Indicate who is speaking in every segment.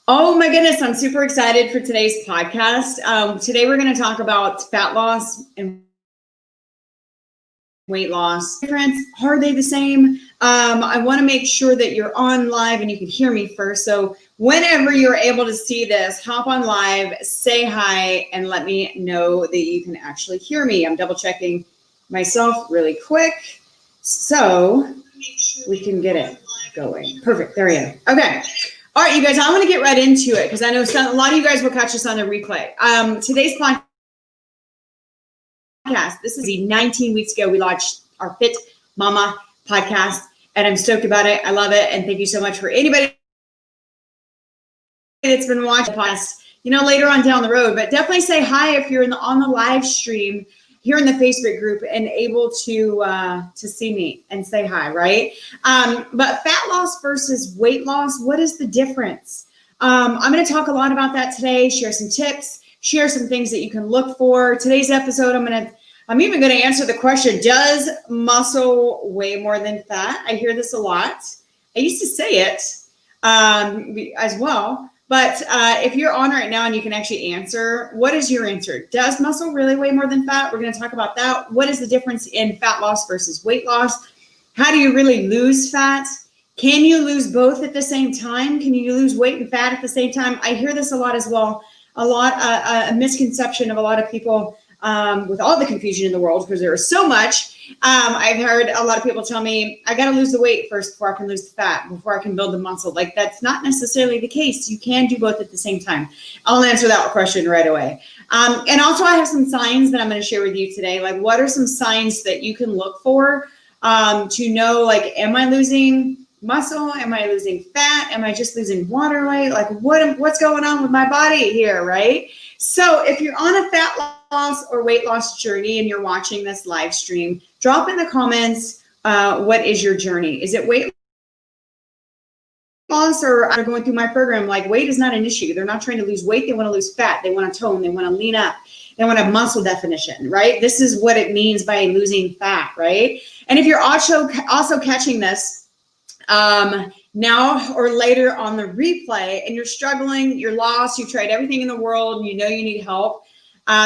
Speaker 1: Oh my goodness, I'm super excited for today's podcast. Today we're going to talk about fat loss and weight loss. Difference? Are they the same? I want to make sure that you're on live and you can hear me first. So whenever you're able to see this, hop on live, say hi, and let me know that you can actually hear me. I'm double checking myself really quick so we can get it going. Perfect. There we go. Okay. All right, you guys, I want to get right into it because I know a lot of you guys will catch us on the replay. Today's podcast, this is 19 weeks ago, we launched our Fitmama podcast, and I'm stoked about it. I love it, and thank you so much for anybody that's been watching the podcast, later on down the road. But definitely say hi if you're on the live stream here in the Facebook group and able to see me and say hi, right? But fat loss versus weight loss, what is the difference? I'm going to talk a lot about that today, share some tips, share some things that you can look for. Today's episode, I'm even going to answer the question, does muscle weigh more than fat? I hear this a lot. I used to say it as well. But if you're on right now and you can actually answer, what is your answer? Does muscle really weigh more than fat? We're going to talk about that. What is the difference in fat loss versus weight loss? How do you really lose fat? Can you lose both at the same time? Can you lose weight and fat at the same time? I hear this a lot as well. A misconception of a lot of people with all the confusion in the world, because there is so much. I've heard a lot of people tell me, I got to lose the weight first before I can lose the fat, before I can build the muscle. Like, that's not necessarily the case. You can do both at the same time. I'll answer that question right away. And also I have some signs that I'm going to share with you today. Like, what are some signs that you can look for to know, like, am I losing muscle? Am I losing fat? Am I just losing water weight? Like, what's going on with my body here, right? So if you're on a fat loss or weight loss journey and you're watching this live stream, drop in the comments, what is your journey? Is it weight loss, or are going through my program? Like, weight is not an issue. They're not trying to lose weight. They want to lose fat. They want to tone. They want to lean up. They want to have muscle definition, right? This is what it means by losing fat, right? And if you're also catching this now or later on the replay and you're struggling, you're lost, you've tried everything in the world, you need help,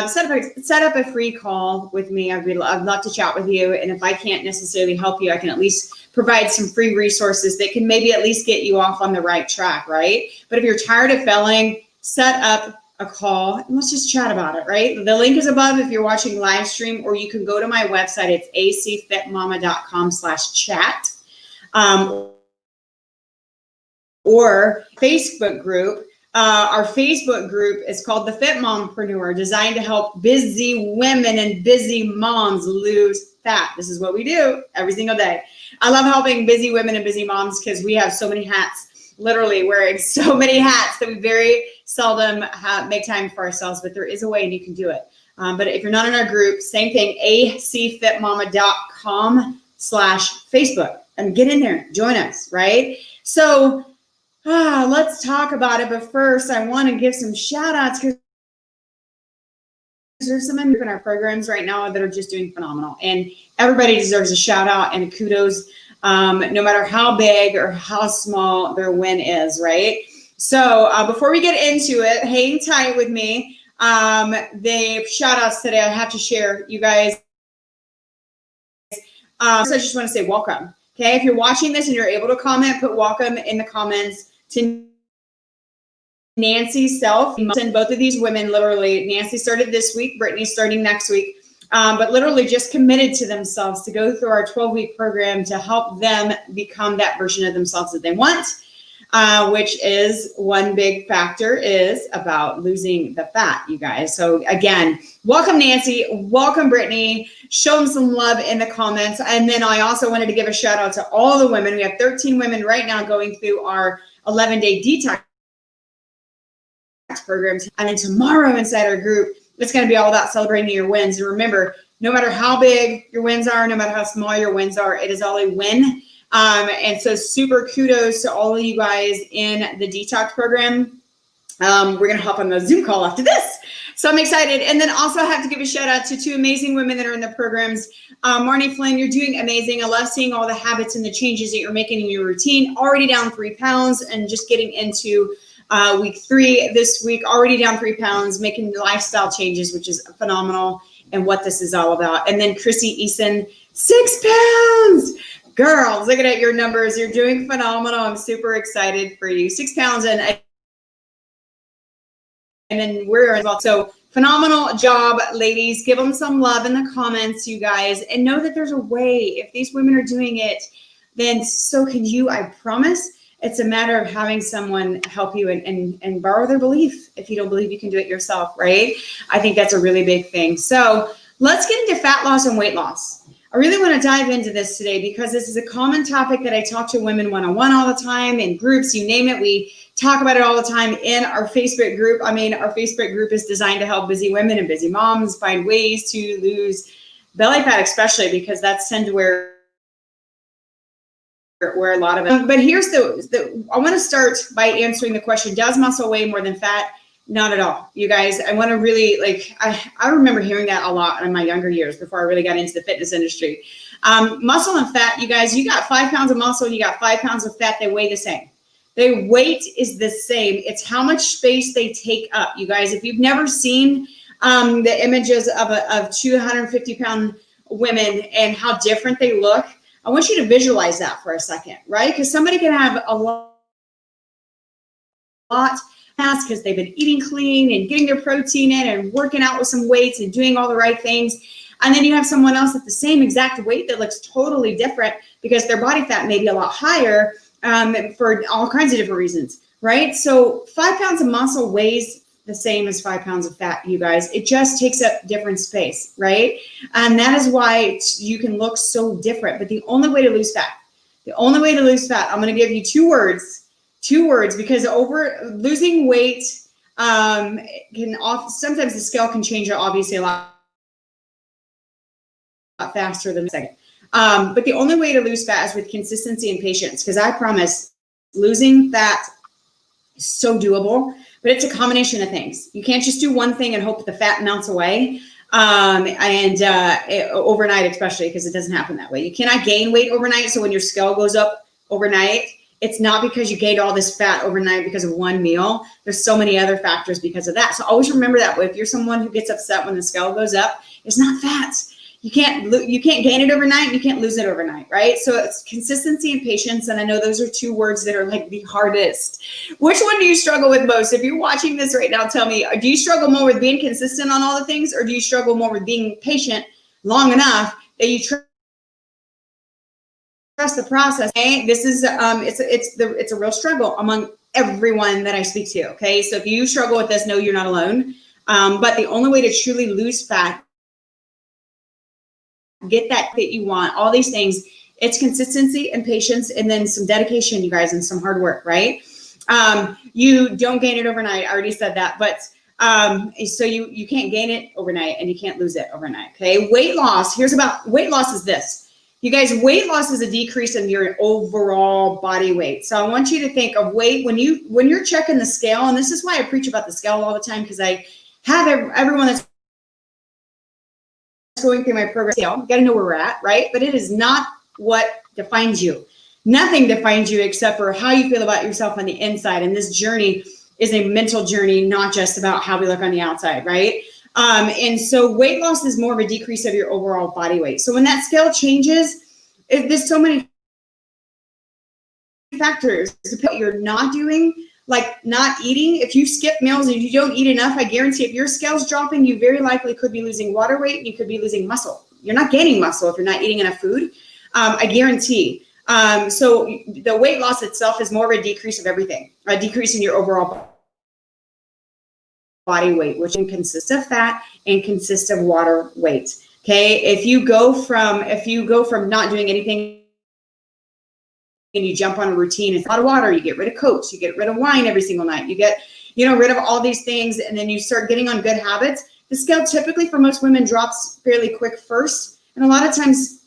Speaker 1: set up a free call with me. I'd love to chat with you. And if I can't necessarily help you, I can at least provide some free resources that can maybe at least get you off on the right track, right? But if you're tired of failing, set up a call and let's just chat about it, right? The link is above if you're watching live stream, or you can go to my website. It's acfitmama.com/chat. Or Facebook group. Our Facebook group is called the Fit Mompreneur, designed to help busy women and busy moms lose fat. This is what we do every single day. I love helping busy women and busy moms because we have so many hats, literally wearing so many hats that we very seldom make time for ourselves, but there is a way and you can do it. But if you're not in our group, same thing, acfitmama.com/Facebook, and get in there, join us, right? So let's talk about it. But first, I want to give some shout outs because there's some in our programs right now that are just doing phenomenal. And everybody deserves a shout out and kudos, no matter how big or how small their win is, right? So before we get into it, hang tight with me. The shout outs today, I have to share, you guys. So I just want to say welcome. Okay, if you're watching this and you're able to comment, put welcome in the comments to Nancy Self. And both of these women, literally, Nancy started this week, Brittany's starting next week, but literally just committed to themselves to go through our 12-week program to help them become that version of themselves that they want, which is one big factor is about losing the fat, you guys. So again, welcome Nancy, welcome Brittany, show them some love in the comments. And then I also wanted to give a shout out to all the women. We have 13 women right now going through our 11-day detox programs. And then tomorrow inside our group, it's going to be all about celebrating your wins. And remember, no matter how big your wins are, no matter how small your wins are, it is all a win. And so super kudos to all of you guys in the detox program. We're going to hop on the Zoom call after this. So I'm excited. And then also I have to give a shout out to two amazing women that are in the programs. Marnie Flynn, you're doing amazing. I love seeing all the habits and the changes that you're making in your routine. Already down 3 pounds and just getting into week 3 this week, already down 3 pounds, making lifestyle changes, which is phenomenal, and what this is all about. And then Chrissy Eason, 6 pounds. Girls, looking at your numbers, you're doing phenomenal. I'm super excited for you. 6 pounds, and then we're involved. So phenomenal job, ladies. Give them some love in the comments, you guys, and know that there's a way. If these women are doing it, then so can you. I promise. It's a matter of having someone help you and borrow their belief if you don't believe you can do it yourself, right? I think that's a really big thing. So let's get into fat loss and weight loss. I really want to dive into this today because this is a common topic that I talk to women one-on-one all the time, in groups, you name it. We talk about it all the time in our Facebook group. I mean, our Facebook group is designed to help busy women and busy moms find ways to lose belly fat, especially because that's tend to where a lot of it. But here's I want to start by answering the question, does muscle weigh more than fat? Not at all. You guys, I want to really, I remember hearing that a lot in my younger years before I really got into the fitness industry. Muscle and fat, you guys, you got 5 pounds of muscle, you got 5 pounds of fat, they weigh the same. Their weight is the same. It's how much space they take up. You guys, if you've never seen the images of 250-pound women and how different they look, I want you to visualize that for a second, right? Because somebody can have a lot mass because they've been eating clean and getting their protein in and working out with some weights and doing all the right things. And then you have someone else at the same exact weight that looks totally different because their body fat may be a lot higher for all kinds of different reasons, right? So 5 pounds of muscle weighs the same as 5 pounds of fat, you guys. It just takes up different space, right? And that is why you can look so different. But the only way to lose fat, I'm going to give you two words, because losing weight sometimes the scale can change obviously a lot faster than a second. But the only way to lose fat is with consistency and patience, because I promise losing fat is so doable. But it's a combination of things. You can't just do one thing and hope the fat melts away, overnight, especially, because it doesn't happen that way. You cannot gain weight overnight. So when your scale goes up overnight, it's not because you gained all this fat overnight because of one meal. There's so many other factors because of that. So always remember that. If you're someone who gets upset when the scale goes up, it's not fat. You can't gain it overnight. You can't lose it overnight, right? So it's consistency and patience. And I know those are two words that are like the hardest. Which one do you struggle with most? If you're watching this right now, tell me, do you struggle more with being consistent on all the things, or do you struggle more with being patient long enough that you trust the process? Okay? This is it's a real struggle among everyone that I speak to. Okay, so if you struggle with this, know you're not alone. But the only way to truly lose fat, get that you want, all these things, it's consistency and patience, and then some dedication, you guys, and some hard work, right? You don't gain it overnight. I already said that, but so you can't gain it overnight and you can't lose it overnight. Okay, weight loss. Weight loss is this. You guys, weight loss is a decrease in your overall body weight. So I want you to think of weight when you're checking the scale, and this is why I preach about the scale all the time, because I have everyone that's going through my program scale. You got to know where we're at, right? But it is not what defines you. Nothing defines you except for how you feel about yourself on the inside. And this journey is a mental journey, not just about how we look on the outside, right? And so weight loss is more of a decrease of your overall body weight. So when that scale changes, there's so many factors that you're not doing, like not eating. If you skip meals and you don't eat enough, I guarantee if your scale's dropping, you very likely could be losing water weight and you could be losing muscle. You're not gaining muscle if you're not eating enough food, I guarantee. So the weight loss itself is more of a decrease of everything, a decrease in your overall body weight, which consists of fat and consists of water weight. Okay, if you go from not doing anything and you jump on a routine, it's a lot of water, you get rid of Cokes, you get rid of wine every single night, you get rid of all these things, and then you start getting on good habits, the scale typically for most women drops fairly quick first. And a lot of times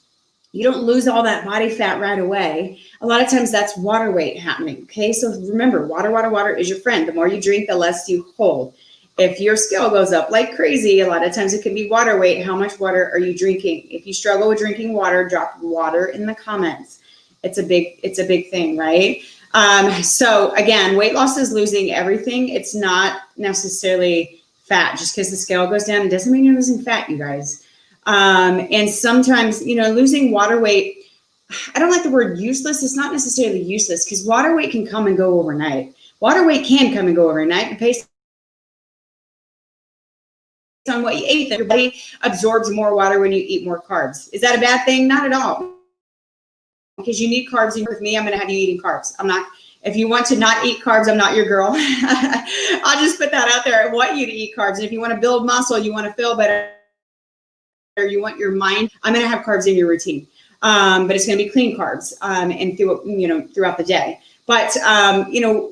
Speaker 1: you don't lose all that body fat right away. A lot of times that's water weight happening. Okay, so remember, water is your friend. The more you drink, the less you hold. If your scale goes up like crazy, a lot of times it can be water weight. How much water are you drinking? If you struggle with drinking water, drop water in the comments. It's a big thing, right? So again, weight loss is losing everything. It's not necessarily fat. Just because the scale goes down, it doesn't mean you're losing fat, you guys. And sometimes, you know, losing water weight, I don't like the word useless. It's not necessarily useless because water weight can come and go overnight. Water weight can come and go overnight based on what you ate. Your body absorbs more water when you eat more carbs. Is that a bad thing? Not at all. Because you need carbs. And with me, I'm going to have you eating carbs. I'm not, if you want to not eat carbs, I'm not your girl. I'll just put that out there. I want you to eat carbs. And if you want to build muscle, you want to feel better, you want your mind, I'm going to have carbs in your routine. But it's going to be clean carbs and throughout the day. But,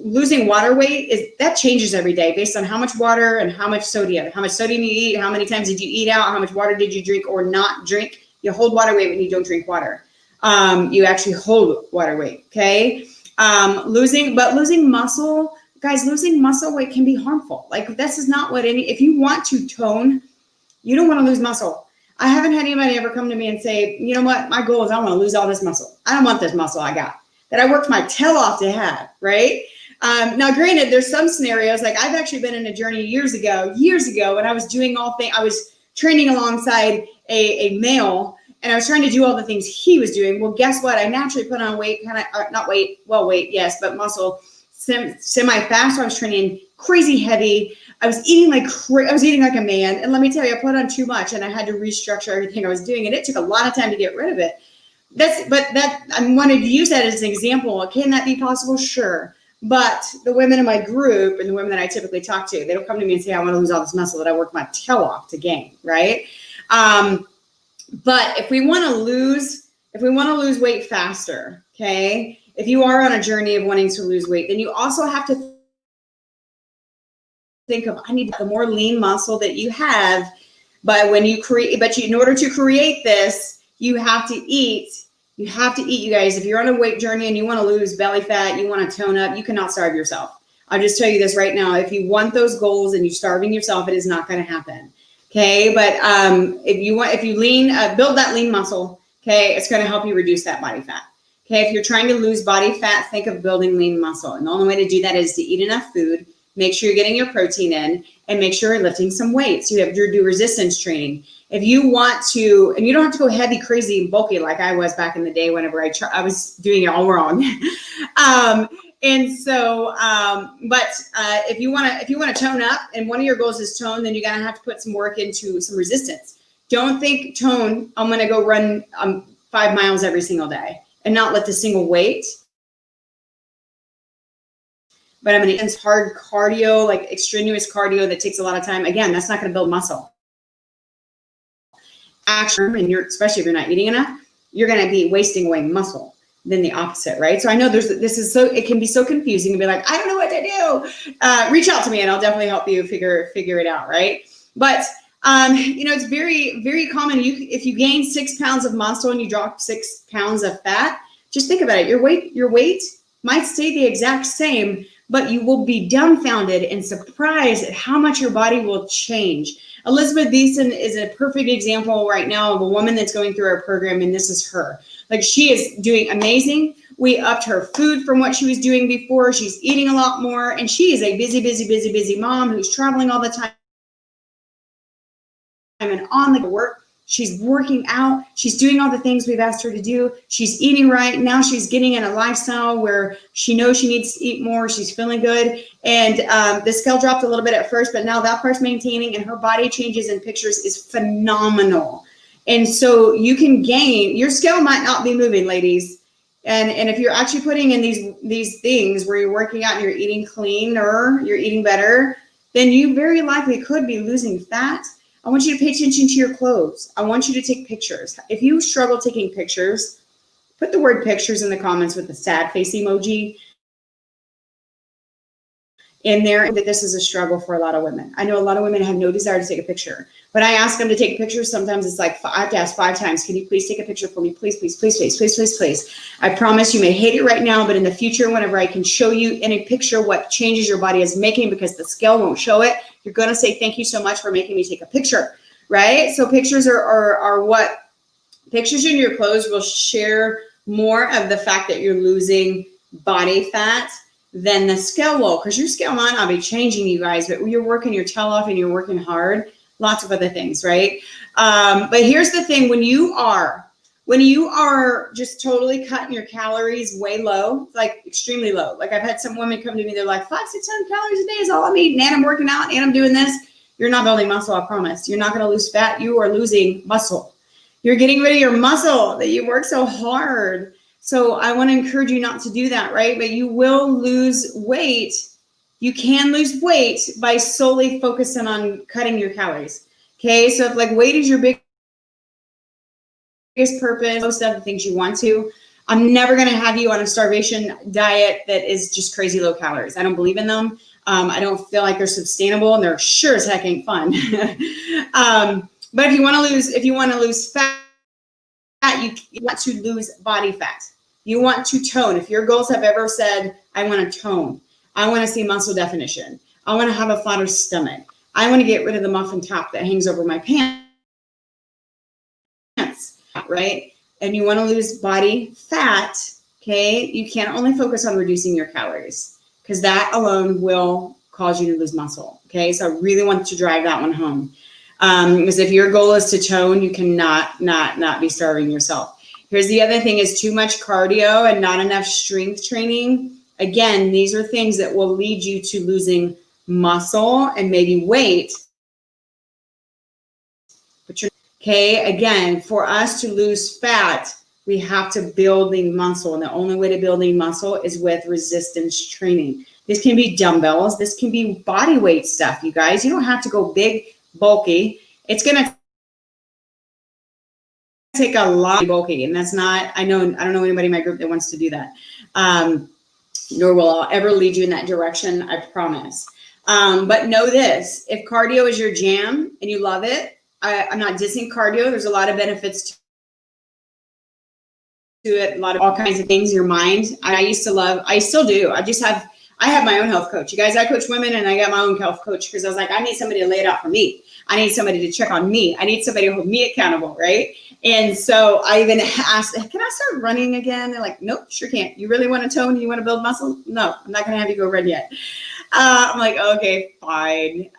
Speaker 1: losing water weight, that changes every day based on how much water and how much sodium you eat, how many times did you eat out, how much water did you drink or not drink. You hold water weight when you don't drink water. You actually hold water weight. Okay. Losing muscle, guys, losing muscle weight can be harmful. Like this is not what if you want to tone, you don't want to lose muscle. I haven't had anybody ever come to me and say, you know what, my goal is I want to lose all this muscle. I don't want this muscle I got that I worked my tail off to have, right? Now, granted, there's some scenarios, like I've actually been in a journey years ago, when I was doing I was training alongside a male, and I was trying to do all the things he was doing. Well, guess what? I naturally put on weight, weight, yes, but muscle semi-fast. So I was training crazy heavy. I was eating like a man. And let me tell you, I put on too much and I had to restructure everything I was doing. And it took a lot of time to get rid of it. I wanted to use that as an example. Can that be possible? Sure. But the women in my group and the women that I typically talk to, they don't come to me and say, I want to lose all this muscle that I worked my tail off to gain, right? But if we want to lose weight faster, okay, if you are on a journey of wanting to lose weight, then you also have to think of, I need the more lean muscle that you have. But in order to create this, you have to eat, you guys. If you're on a weight journey and you want to lose belly fat, you want to tone up, you cannot starve yourself. I'll just tell you this right now. If you want those goals and you're starving yourself, it is not going to happen. Okay. But if you build that lean muscle, okay, it's going to help you reduce that body fat. Okay. If you're trying to lose body fat, think of building lean muscle. And the only way to do that is to eat enough food, make sure you're getting your protein in, and make sure you're lifting some weights. You have to do resistance training. If you want to, and you don't have to go heavy, crazy, and bulky like I was back in the day whenever I was doing it all wrong. If you want to tone up and one of your goals is tone, then you're going to have to put some work into some resistance. Don't think tone, I'm going to go run 5 miles every single day and not lift a single weight. But I'm going to use hard cardio, like extraneous cardio that takes a lot of time. Again, that's not going to build muscle. Action, and especially if you're not eating enough, you're going to be wasting away muscle than the opposite, right? So I know it can be so confusing to be like, I don't know what to do. Reach out to me and I'll definitely help you figure it out, right? But it's very, very common. If you gain 6 pounds of muscle and you drop 6 pounds of fat, just think about it. Your weight might stay the exact same, but you will be dumbfounded and surprised at how much your body will change. Elizabeth Thiessen is a perfect example right now of a woman that's going through our program, and this is her. Like, she is doing amazing. We upped her food from what she was doing before. She's eating a lot more, and she is a busy mom who's traveling all the time and on the work. She's working out. She's doing all the things we've asked her to do. She's eating right. Now she's getting in a lifestyle where she knows she needs to eat more. She's feeling good. And the scale dropped a little bit at first, but now that part's maintaining, and her body changes in pictures is phenomenal. And so you can gain, your scale might not be moving, ladies. And if you're actually putting in these things where you're working out and you're eating cleaner, you're eating better, then you very likely could be losing fat. I want you to pay attention to your clothes. I want you to take pictures. If you struggle taking pictures, put the word pictures in the comments with the sad face emoji in there. That this is a struggle for a lot of women. I know a lot of women have no desire to take a picture. When I ask them to take pictures, sometimes it's like, I have to ask 5 times, can you please take a picture for me? Please, please, please, please, please, please, please. I promise you may hate it right now, but in the future, whenever I can show you in a picture what changes your body is making, because the scale won't show it, you're going to say, thank you so much for making me take a picture, right? So pictures are what? Pictures in your clothes will share more of the fact that you're losing body fat, then the scale will, because your scale might not be changing, you guys, but you're working your tail off and you're working hard, lots of other things, right? But here's the thing, when you are just totally cutting your calories way low, like extremely low, like I've had some women come to me, they're like 500 to 600 calories a day is all I'm eating, and I'm working out, and I'm doing this. You're not building muscle, I promise. You're not going to lose fat. You are losing muscle. You're getting rid of your muscle that you work so hard. So I want to encourage you not to do that, right? But you will lose weight. You can lose weight by solely focusing on cutting your calories. Okay, so if like weight is your biggest purpose, most of the things you want to, I'm never going to have you on a starvation diet that is just crazy low calories. I don't believe in them. I don't feel like they're sustainable, and they're sure as heck ain't fun. But if you want to lose fat, you want to lose body fat. You want to tone. If your goals have ever said, I want to tone, I want to see muscle definition, I want to have a flatter stomach, I want to get rid of the muffin top that hangs over my pants, right? And you want to lose body fat, okay? You can't only focus on reducing your calories, because that alone will cause you to lose muscle, okay? So I really want to drive that one home. Because if your goal is to tone, you cannot not be starving yourself. Here's the other thing, is too much cardio and not enough strength training. Again, these are things that will lead you to losing muscle and maybe weight. But okay, again, for us to lose fat, we have to build the muscle. And the only way to building muscle is with resistance training. This can be dumbbells. This can be body weight stuff, you guys. You don't have to go big, bulky. It's going to take a lot of bulky, and that's not, I don't know anybody in my group that wants to do that. Nor will I ever lead you in that direction, I promise. But know this, if cardio is your jam and you love it, I'm not dissing cardio. There's a lot of benefits to it, a lot of all kinds of things, your mind. I still do. I have my own health coach. You guys, I coach women, and I got my own health coach because I was like, I need somebody to lay it out for me. I need somebody to check on me. I need somebody to hold me accountable, right? And so I even asked, can I start running again? They're like, nope, sure can't. You really want to tone? You want to build muscle? No, I'm not going to have you go run yet. I'm like, okay, fine.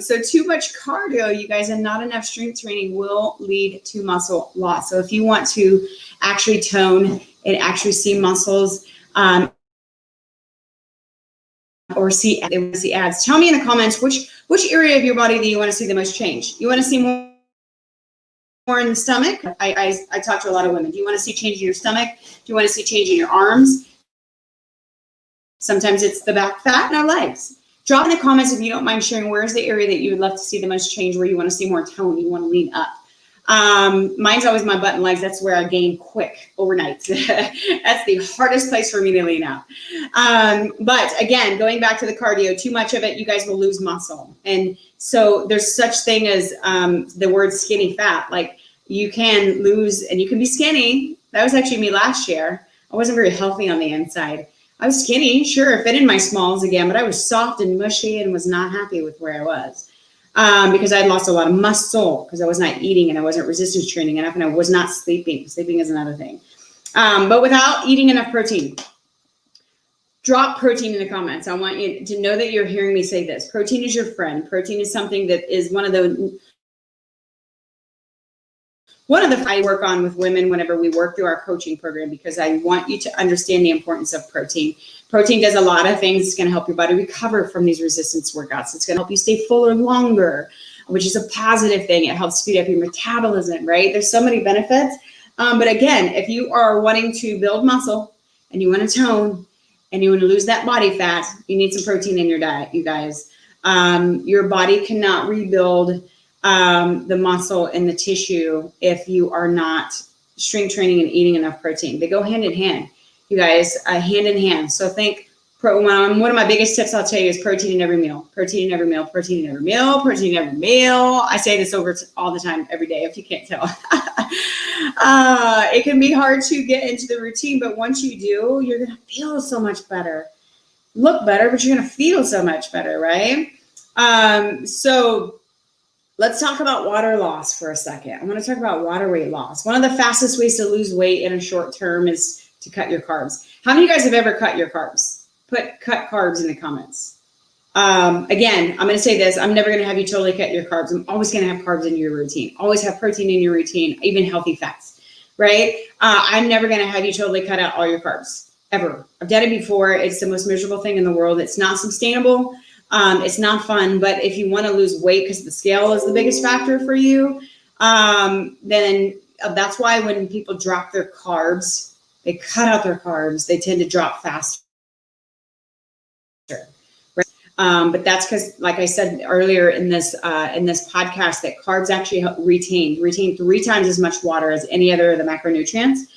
Speaker 1: So too much cardio, you guys, and not enough strength training will lead to muscle loss. So if you want to actually tone and actually see muscles, or see abs, tell me in the comments which area of your body do you want to see the most change. You want to see more in the stomach? I talk to a lot of women. Do you want to see change in your stomach? Do you want to see change in your arms? Sometimes it's the back fat in our legs. Drop in the comments if you don't mind sharing, where's the area that you would love to see the most change, where you want to see more tone, you want to lean up. Mine's always my butt and legs. That's where I gain quick overnight. That's the hardest place for me to lean out. But again, going back to the cardio, too much of it, you guys will lose muscle. And so there's such thing as the word skinny fat. Like, you can lose and you can be skinny. That was actually me last year. I wasn't very healthy on the inside. I was skinny, sure, fit in my smalls again, but I was soft and mushy and was not happy with where I was. Because I had lost a lot of muscle because I was not eating and I wasn't resistance training enough, and I was not sleeping. Sleeping is another thing. But without eating enough protein, drop protein in the comments. I want you to know that you're hearing me say this. Protein is your friend. Protein is something that is one of the I work on with women whenever we work through our coaching program, because I want you to understand the importance of protein. Protein does a lot of things. It's going to help your body recover from these resistance workouts. It's going to help you stay fuller longer, which is a positive thing. It helps speed up your metabolism, right? There's so many benefits. But again, if you are wanting to build muscle and you want to tone and you want to lose that body fat, you need some protein in your diet, you guys. Your body cannot rebuild the muscle and the tissue if you are not strength training and eating enough protein. They go hand in hand, you guys, hand in hand. So think, one of my biggest tips I'll tell you is protein in every meal, protein in every meal, protein in every meal, protein in every meal. I say this over all the time, every day, if you can't tell. It can be hard to get into the routine, but once you do, you're going to feel so much better, look better, but you're going to feel so much better, right? So let's talk about water loss for a second. I want to talk about water weight loss. One of the fastest ways to lose weight in a short term is to cut your carbs. How many of you guys have ever cut your carbs? Put cut carbs in the comments. Again, I'm going to say this. I'm never going to have you totally cut your carbs. I'm always going to have carbs in your routine. Always have protein in your routine, even healthy fats, right? I'm never going to have you totally cut out all your carbs, ever. I've done it before. It's the most miserable thing in the world. It's not sustainable. It's not fun. But if you want to lose weight because the scale is the biggest factor for you, then that's why when people drop their carbs, they cut out their carbs, they tend to drop faster. But that's because, like I said earlier in this podcast, that carbs actually help retain 3 times as much water as any other of the macronutrients.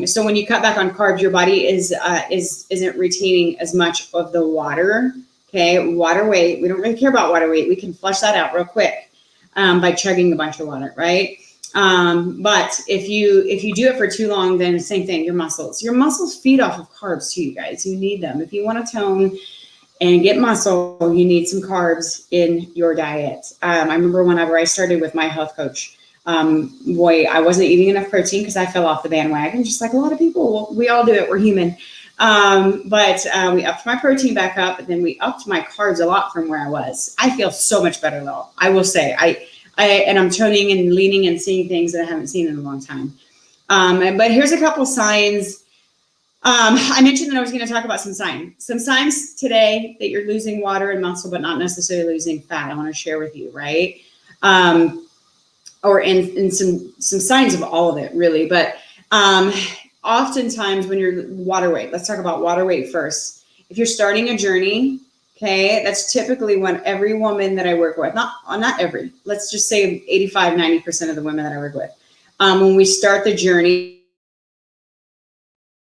Speaker 1: So when you cut back on carbs, your body isn't retaining as much of the water. Okay, water weight. We don't really care about water weight. We can flush that out real quick by chugging a bunch of water, right? But if you do it for too long, then same thing. Your muscles feed off of carbs too, you guys. You need them if you want to tone and get muscle. You need some carbs in your diet. I remember whenever I started with my health coach, I wasn't eating enough protein because I fell off the bandwagon, just like a lot of people. We all do it. We're human. But we upped my protein back up, and then we upped my carbs a lot from where I was. I feel so much better though. I will say and I'm toning and leaning and seeing things that I haven't seen in a long time. But here's a couple signs. I mentioned that I was going to talk about some signs today that you're losing water and muscle, but not necessarily losing fat. I want to share with you, right? Or in some signs of all of it, really. But oftentimes when you're water weight, let's talk about water weight first. If you're starting a journey, okay, that's typically when every woman that I work with, not every, let's just say 85-90% of the women that I work with, when we start the journey,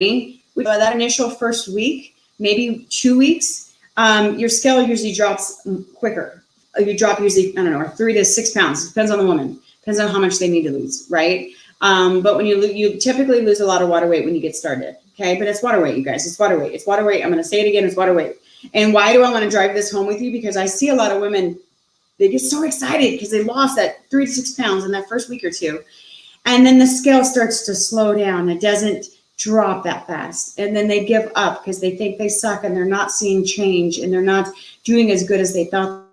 Speaker 1: that initial first week, maybe 2 weeks, your scale usually drops quicker. You drop usually, 3 to 6 pounds. Depends on the woman. Depends on how much they need to lose, right? But when you typically lose a lot of water weight when you get started, okay? But it's water weight, you guys. It's water weight. It's water weight. I'm going to say it again. It's water weight. And why do I want to drive this home with you? Because I see a lot of women, they get so excited because they lost that 3 to 6 pounds in that first week or two. And then the scale starts to slow down. It doesn't drop that fast. And then they give up because they think they suck and they're not seeing change and they're not doing as good as they thought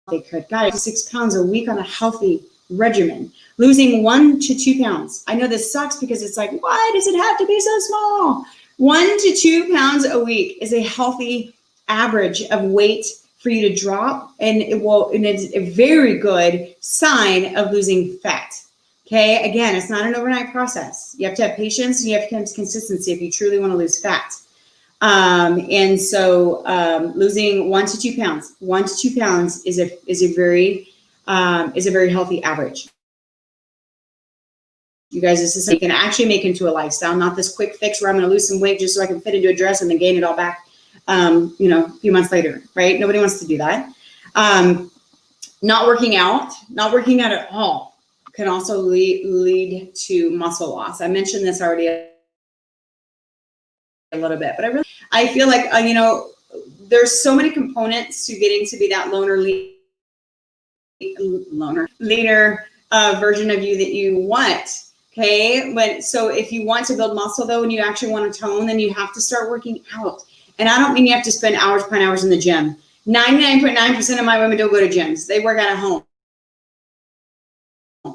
Speaker 1: they could. Guys, 6 pounds a week on a healthy regimen, losing 1 to 2 pounds. I know this sucks because it's like, why does it have to be so small? 1 to 2 pounds a week is a healthy average of weight for you to drop, and it's a very good sign of losing fat. Okay, again, it's not an overnight process. You have to have patience and you have to have consistency if you truly want to lose fat. And so losing 1 to 2 pounds, 1 to 2 pounds is a very healthy average. You guys, this is something you can actually make into a lifestyle, not this quick fix where I'm going to lose some weight just so I can fit into a dress and then gain it all back, a few months later, right? Nobody wants to do that. Not working out at all can also lead to muscle loss. I mentioned this already a little bit, but I feel like, there's so many components to getting to be that leaner version of you that you want. Okay. So if you want to build muscle though, and you actually want to tone, then you have to start working out. And I don't mean you have to spend hours upon hours in the gym. 99.9% of my women don't go to gyms. They work out at home.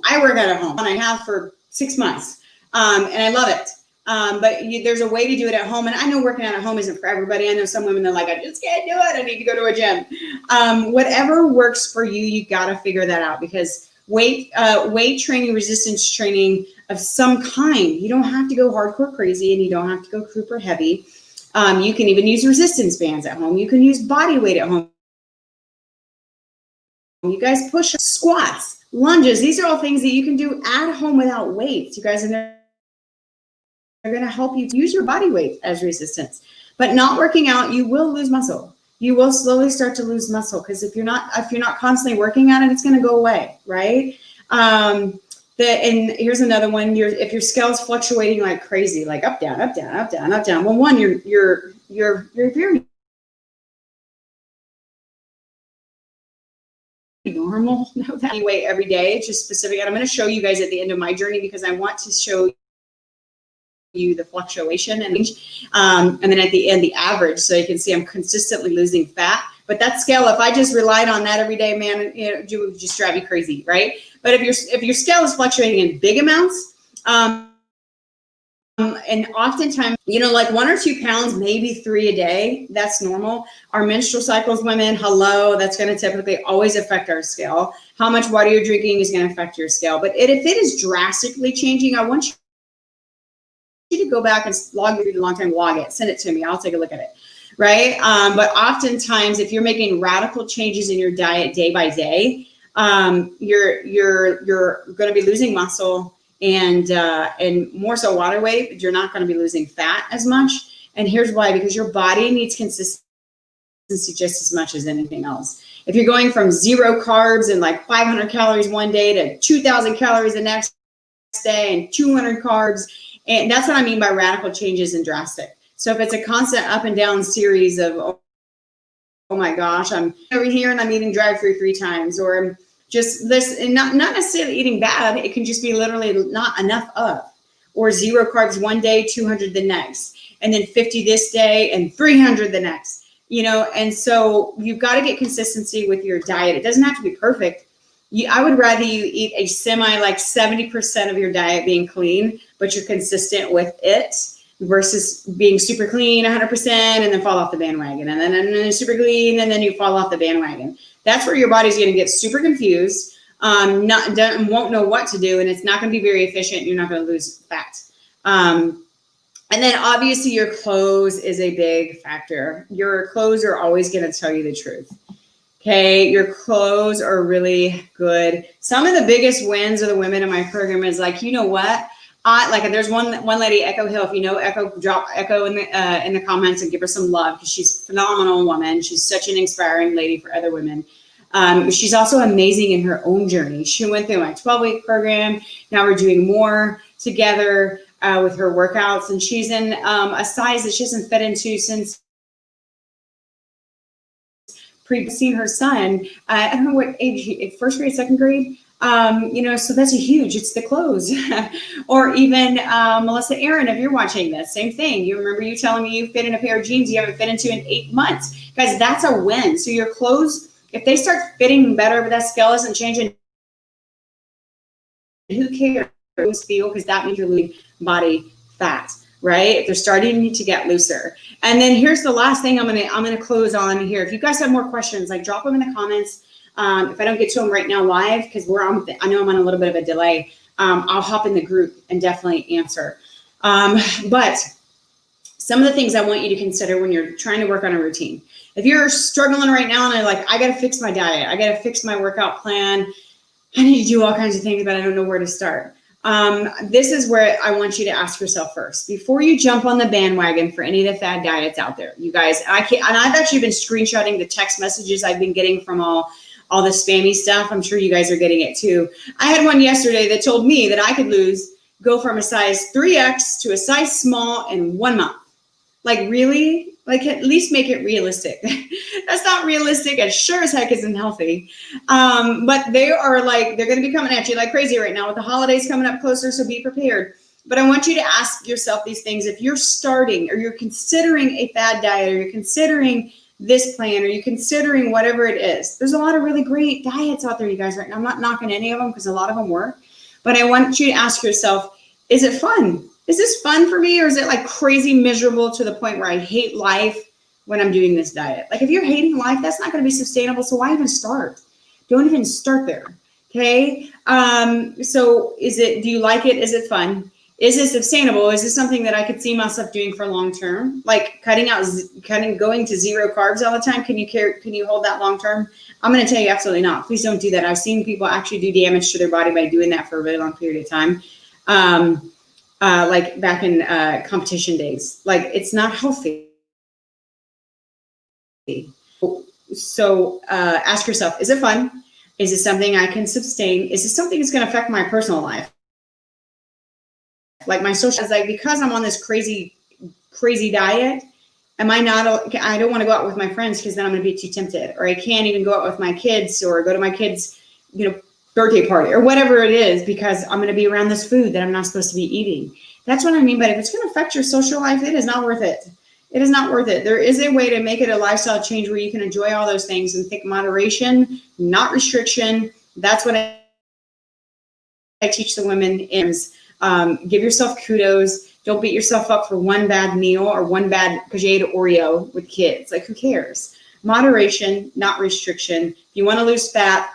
Speaker 1: I work out at home, and I have for 6 months, and I love it. But there's a way to do it at home, and I know working out at home isn't for everybody. I know some women that are like, I just can't do it. I need to go to a gym. Whatever works for you, you got to figure that out, because weight training, resistance training of some kind, you don't have to go hardcore crazy, and you don't have to go super heavy. You can even use resistance bands at home. You can use body weight at home. You guys push squats, lunges. These are all things that you can do at home without weights, you guys, and they're going to help you to use your body weight as resistance. But not working out, you will lose muscle. You will slowly start to lose muscle, because if you're not constantly working at it, it's going to go away, right? And here's another one. If your scale's fluctuating like crazy, like up, down, up, down, up, down, up, down. Well, one, you're very normal. Anyway, every day, it's just specific. And I'm going to show you guys at the end of my journey, because I want to show you the fluctuation and then at the end, the average. So you can see I'm consistently losing fat. But that scale, if I just relied on that every day, man, it would just drive you crazy, right? But if your scale is fluctuating in big amounts, and oftentimes, like 1 or 2 pounds, maybe 3 a day, that's normal. Our menstrual cycles, women, hello, that's going to typically always affect our scale. How much water you're drinking is going to affect your scale. But if it is drastically changing, I want you to go back and log it, long time, log it, send it to me. I'll take a look at it, right? But oftentimes, if you're making radical changes in your diet day by day, you're going to be losing muscle and more so water weight, but you're not going to be losing fat as much. And here's why: because your body needs consistency just as much as anything else. If you're going from 0 carbs and like 500 calories one day to 2,000 calories the next day and 200 carbs, and that's what I mean by radical changes and drastic. So if it's a constant up and down series of, oh my gosh, I'm over here and I'm eating drive-through 3 times, or I'm just this, and not necessarily eating bad, it can just be literally not enough of, or 0 carbs one day, 200 the next, and then 50 this day and 300 the next, and so you've got to get consistency with your diet. It doesn't have to be perfect. I would rather you eat a like 70% of your diet being clean, but you're consistent with it, versus being super clean 100% and then fall off the bandwagon, and then super clean and then you fall off the bandwagon. That's where your body's going to get super confused, won't know what to do, and it's not going to be very efficient. You're not going to lose fat. And then obviously your clothes is a big factor. Your clothes are always going to tell you the truth. Okay, your clothes are really good. Some of the biggest wins of the women in my program is like, you know what? There's one lady, Echo Hill. If you know Echo, drop Echo in the comments and give her some love, because she's a phenomenal woman. She's such an inspiring lady for other women. She's also amazing in her own journey. She went through my 12-week program. Now we're doing more together with her workouts, and she's in a size that she hasn't fit into since seen her son. I don't know what age, first grade, second grade. So that's a huge, it's the clothes. Or even Melissa Aaron, if you're watching this, same thing. You remember you telling me you fit in a pair of jeans you haven't fit into in 8 months. Guys, that's a win. So your clothes, if they start fitting better, but that scale isn't changing, who cares? Feel, because that means you're losing body fat, right? If they're starting to get looser. And then here's the last thing I'm gonna close on here. If you guys have more questions, like drop them in the comments. If I don't get to them right now live, because I know I'm on a little bit of a delay, I'll hop in the group and definitely answer. But some of the things I want you to consider when you're trying to work on a routine. If you're struggling right now and you're like, I got to fix my diet, I got to fix my workout plan, I need to do all kinds of things, but I don't know where to start. This is where I want you to ask yourself first, before you jump on the bandwagon for any of the fad diets out there. You guys, I've actually been screenshotting the text messages I've been getting from all the spammy stuff. I'm sure you guys are getting it too. I had one yesterday that told me that I could go from a size 3X to a size small in 1 month. Like, really? Like, at least make it realistic. That's not realistic. It sure as heck isn't healthy. But they're going to be coming at you like crazy right now with the holidays coming up closer, so be prepared. But I want you to ask yourself these things. If you're starting, or you're considering a fad diet, or you're considering this plan, or you're considering whatever it is, there's a lot of really great diets out there, you guys, right now. I'm not knocking any of them, because a lot of them work. But I want you to ask yourself, is it fun? Is this fun for me, or is it like crazy miserable to the point where I hate life when I'm doing this diet? Like, if you're hating life, that's not going to be sustainable. So why even start? Don't even start there. Okay. So do you like it? Is it fun? Is it sustainable? Is this something that I could see myself doing for long term? Like going to 0 carbs all the time. Can you hold that long term? I'm going to tell you absolutely not. Please don't do that. I've seen people actually do damage to their body by doing that for a really long period of time. Like back in competition days. Like, it's not healthy. So ask yourself, is it fun? Is it something I can sustain? Is it something that's going to affect my personal life? Like my social, because I'm on this crazy diet, I don't want to go out with my friends, because then I'm going to be too tempted, or I can't even go out with my kids or go to my kids, birthday party or whatever it is, because I'm going to be around this food that I'm not supposed to be eating. That's what I mean. But if it's going to affect your social life, it is not worth it. It is not worth it. There is a way to make it a lifestyle change where you can enjoy all those things and think moderation, not restriction. That's what I teach the women is give yourself kudos. Don't beat yourself up for one bad meal or one bad, because you ate an Oreo with kids. Like, who cares? Moderation, not restriction. If you want to lose fat,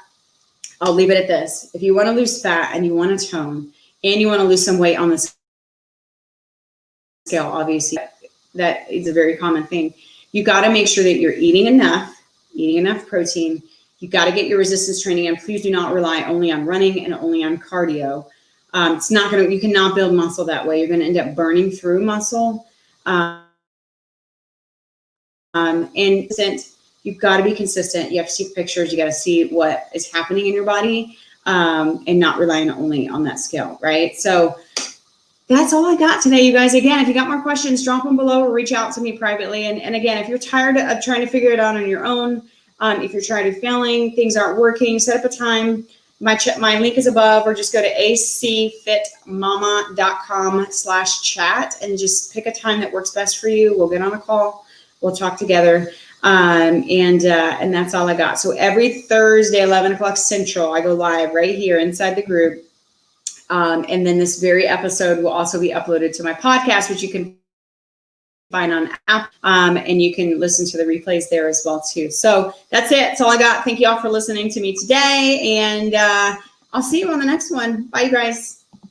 Speaker 1: I'll leave it at this. If you want to lose fat and you want to tone and you want to lose some weight on the scale, obviously that is a very common thing. You got to make sure that you're eating enough protein. You got to get your resistance training in. Please do not rely only on running and only on cardio. It's not going to, you cannot build muscle that way. You're going to end up burning through muscle. And you've got to be consistent. You have to see pictures. You got to see what is happening in your body, and not relying only on that scale, right? So that's all I got today, you guys. Again, if you got more questions, drop them below or reach out to me privately. And again, if you're tired of trying to figure it out on your own, if you're tired of failing, things aren't working, set up a time. My link is above, or just go to acfitmama.com/chat and just pick a time that works best for you. We'll get on a call. We'll talk together. And that's all I got. So every Thursday, 11 o'clock Central, I go live right here inside the group. And then this very episode will also be uploaded to my podcast, which you can find on app. And you can listen to the replays there as well too. So that's it. That's all I got. Thank you all for listening to me today. And I'll see you on the next one. Bye, you guys.